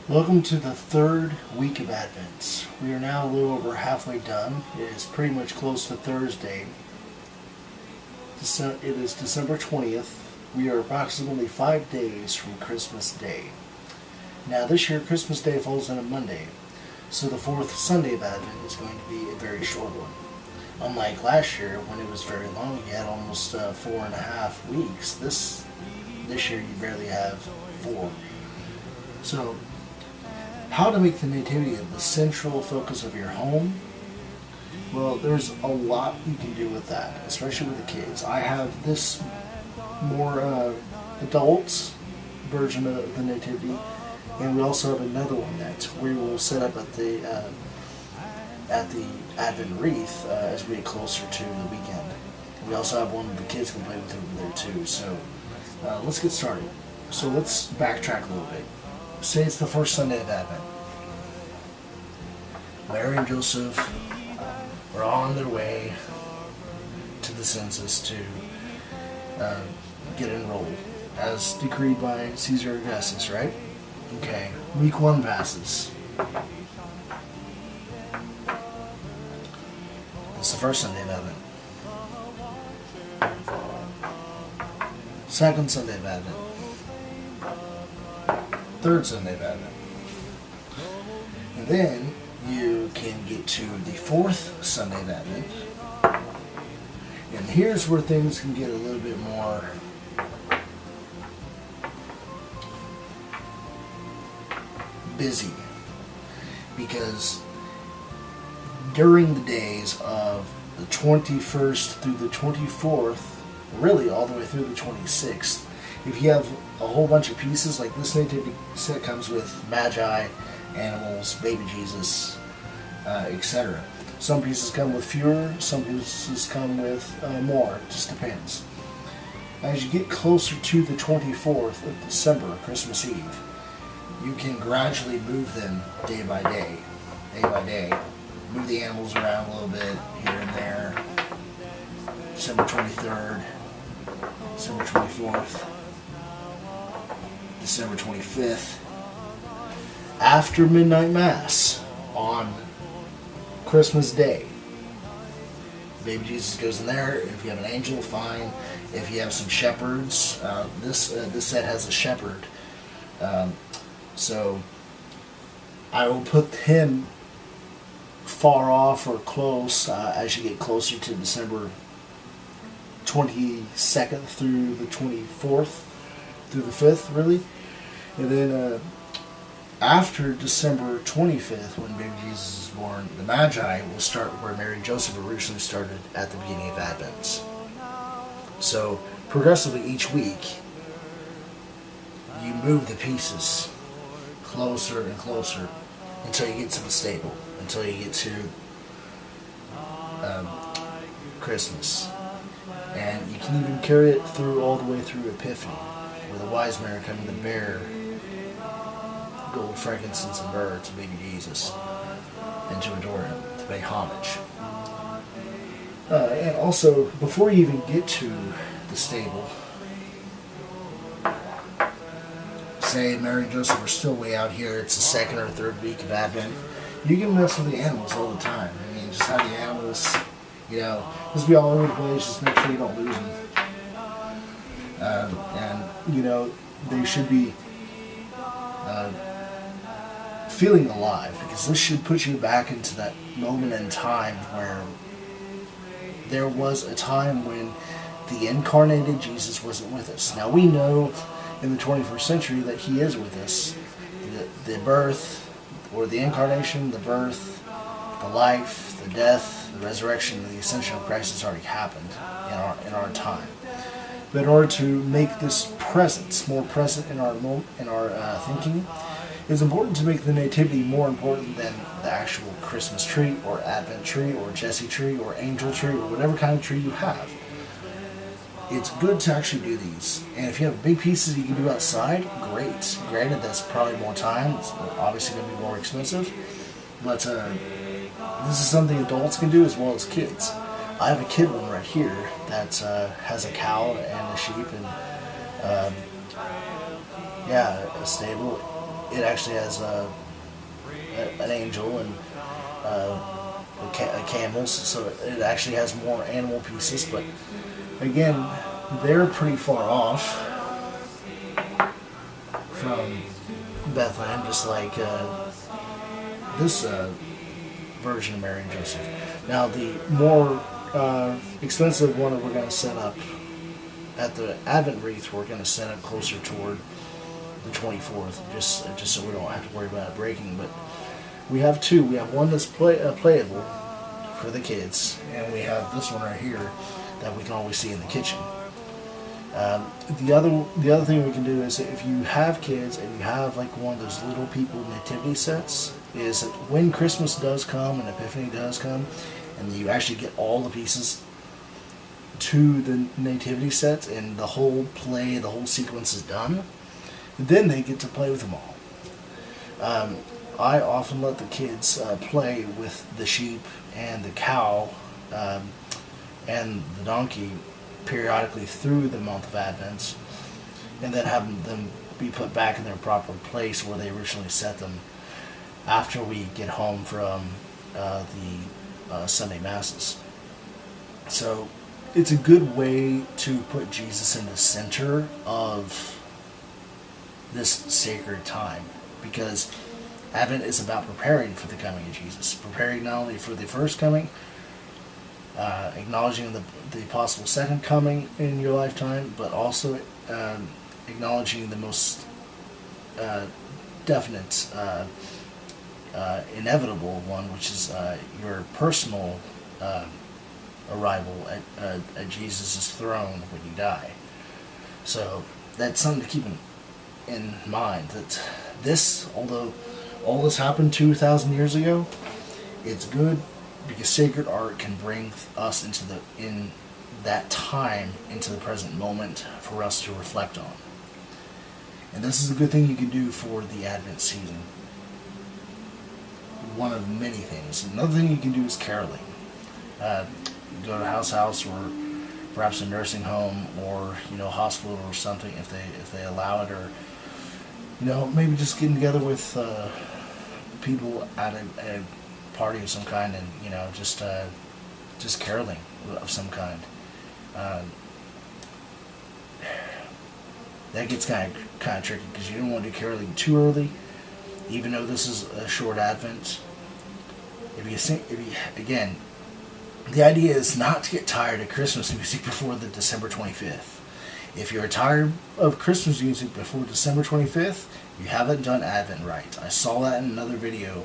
Welcome to the third week of Advent. We are now a little over halfway done. It is pretty much close to Thursday. It is December 20th. We are approximately 5 days from Christmas Day. Now this year Christmas Day falls on a Monday, so the fourth Sunday of Advent is going to be a very short one. Unlike last year when it was very long, you had almost 4.5 weeks. This year you barely have 4. So how to make the Nativity the central focus of your home? Well, there's a lot you can do with that, especially with the kids. I have this more adult version of the Nativity, and we also have another one that we will set up at the Advent wreath as we get closer to the weekend. We also have one the kids can play with over there too. So let's get started. So let's backtrack a little bit. Say it's the first Sunday of Advent. Mary and Joseph are on their way to the census to get enrolled, as decreed by Caesar Augustus, right? Okay, week 1 passes. It's the first Sunday of Advent. Second Sunday of Advent. Third Sunday of Advent. And then you can get to the fourth Sunday of Advent. And here's where things can get a little bit more busy. Because during the days of the 21st through the 24th, really all the way through the 26th, if you have a whole bunch of pieces, like this nativity set comes with magi, animals, baby Jesus, etc. Some pieces come with fewer, some pieces come with more, it just depends. As you get closer to the 24th of December, Christmas Eve, you can gradually move them day by day. Move the animals around a little bit, here and there. December 23rd, December 24th, December 25th. After midnight mass on Christmas Day, baby Jesus goes in there. If you have an angel, fine. If you have some shepherds, this set has a shepherd, so I will put him far off or close as you get closer to December 22nd through the 24th, through the 5th, really. And then after December 25th, when baby Jesus is born, the Magi will start where Mary and Joseph originally started at the beginning of Advent. So progressively each week, you move the pieces closer and closer until you get to the stable, until you get to Christmas. And you can even carry it through all the way through Epiphany, where the wise men are coming to bear gold, frankincense, and myrrh to baby Jesus and to adore him, to pay homage. And also, before you even get to the stable, say Mary and Joseph are still way out here, it's the second or third week of Advent, you can mess with the animals all the time. I mean, just have the animals, just be all over the place, just make sure you don't lose them. And they should be feeling alive, because this should put you back into that moment in time where there was a time when the incarnated Jesus wasn't with us. Now we know in the 21st century that he is with us. The birth, or the incarnation, the birth, the life, the death, the resurrection, and the ascension of Christ has already happened in our time. But in order to make this presence more present in our thinking, it's important to make the Nativity more important than the actual Christmas tree, or Advent tree, or Jesse tree, or angel tree, or whatever kind of tree you have. It's good to actually do these. And if you have big pieces you can do outside, great. Granted, that's probably more time. It's obviously going to be more expensive. But this is something adults can do as well as kids. I have a kid one right here that has a cow and a sheep and a stable. it actually has an angel and camels, so it actually has more animal pieces. But again, they're pretty far off from Bethlehem, just like this version of Mary and Joseph. Now, the more expensive one that we're going to set up at the Advent wreath, we're going to set up closer toward the 24th, just so we don't have to worry about it breaking. But we have two. We have one that's playable for the kids, and we have this one right here that we can always see in the kitchen. The other thing we can do is, if you have kids and you have like one of those little people nativity sets, is that when Christmas does come and Epiphany does come, and you actually get all the pieces to the nativity sets and the whole sequence is done, then they get to play with them all. I often let the kids play with the sheep and the cow and the donkey periodically through the month of Advent, and then have them be put back in their proper place where they originally set them after we get home from the Sunday Masses. So it's a good way to put Jesus in the center of this sacred time, because Advent is about preparing for the coming of Jesus, preparing not only for the first coming, acknowledging the possible second coming in your lifetime, but also acknowledging the most definite, inevitable one, which is your personal arrival at Jesus' throne when you die. So that's something to keep in mind, that this, although all this happened 2,000 years ago, it's good because sacred art can bring us in that time into the present moment for us to reflect on. And this is a good thing you can do for the Advent season. One of many things. Another thing you can do is caroling. Go to house or perhaps a nursing home or hospital or something if they allow it, or maybe just getting together with people at a party of some kind, and just caroling of some kind. That gets kind of tricky because you don't want to do caroling too early, even though this is a short Advent. Again, the idea is not to get tired of Christmas music before the December 25th. If you're tired of Christmas music before December 25th, you haven't done Advent right. I saw that in another video,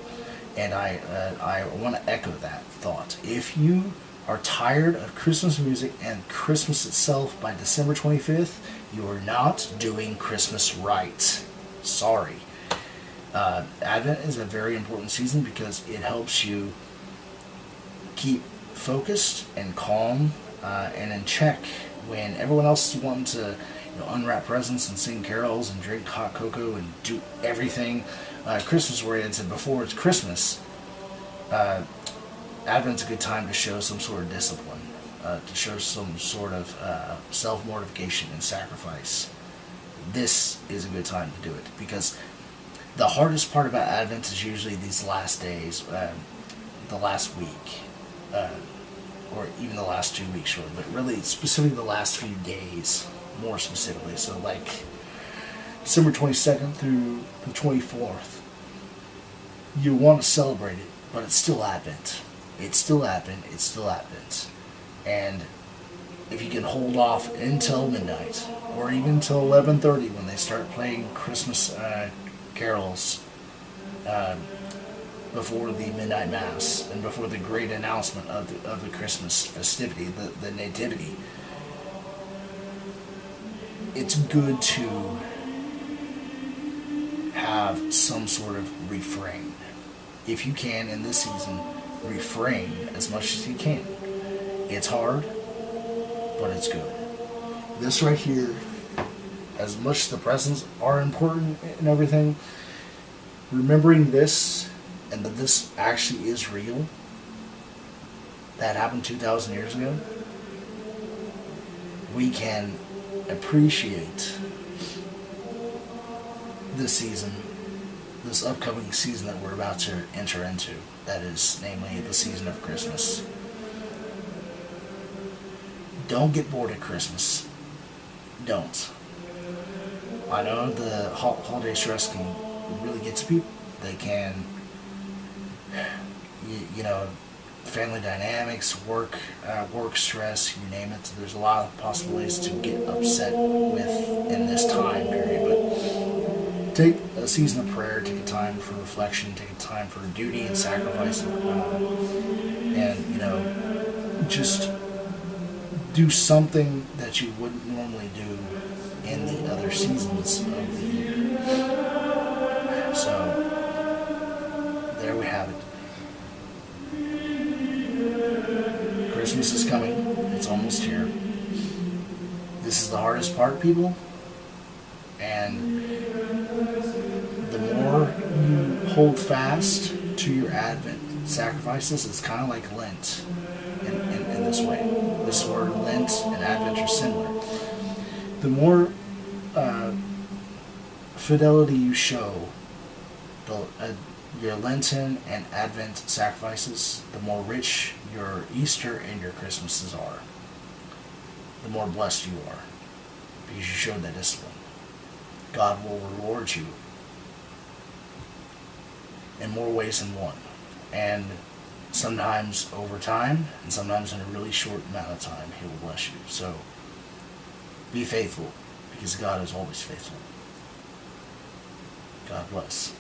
and I want to echo that thought. If you are tired of Christmas music and Christmas itself by December 25th, you are not doing Christmas right. Sorry. Advent is a very important season because it helps you keep focused and calm and in check when everyone else is wanting to unwrap presents and sing carols and drink hot cocoa and do everything Christmas oriented before it's Christmas. Advent's a good time to show some sort of discipline, to show some sort of self-mortification and sacrifice. This is a good time to do it, because the hardest part about Advent is usually these last days, the last week, or even the last 2 weeks, really, but really specifically the last few days, more specifically. So like December 22nd through the 24th, you want to celebrate it, but it's still Advent. It's still Advent. It's still Advent. And if you can hold off until midnight, or even until 11:30 when they start playing Christmas carols before the midnight mass and before the great announcement of the Christmas festivity, the Nativity, it's good to have some sort of refrain. If you can, in this season, refrain as much as you can. It's hard, but it's good. This right here, as much as the presents are important and everything, remembering this, and that this actually is real, that happened 2,000 years ago, we can appreciate this season this upcoming season that we're about to enter into. That is, namely, the season of Christmas. Don't get bored at Christmas. Don't. I know the holiday stress can really get to people. They can, you know, family dynamics, work stress, you name it. There's a lot of possible ways to get upset with in this time period. But take a season of prayer, take a time for reflection, take a time for duty and sacrifice, and just do something that you wouldn't normally do in the other seasons of the year. So there we have it. Christmas is coming. It's almost here. This is the hardest part, people. And the more you hold fast to your Advent sacrifices, it's kind of like Lent in this way. This is where Lent and Advent are similar. The more fidelity you show your Lenten and Advent sacrifices, the more rich your Easter and your Christmases are. The more blessed you are, because you showed that discipline. God will reward you in more ways than one. And sometimes over time, and sometimes in a really short amount of time, He will bless you. So be faithful, because God is always faithful. God bless.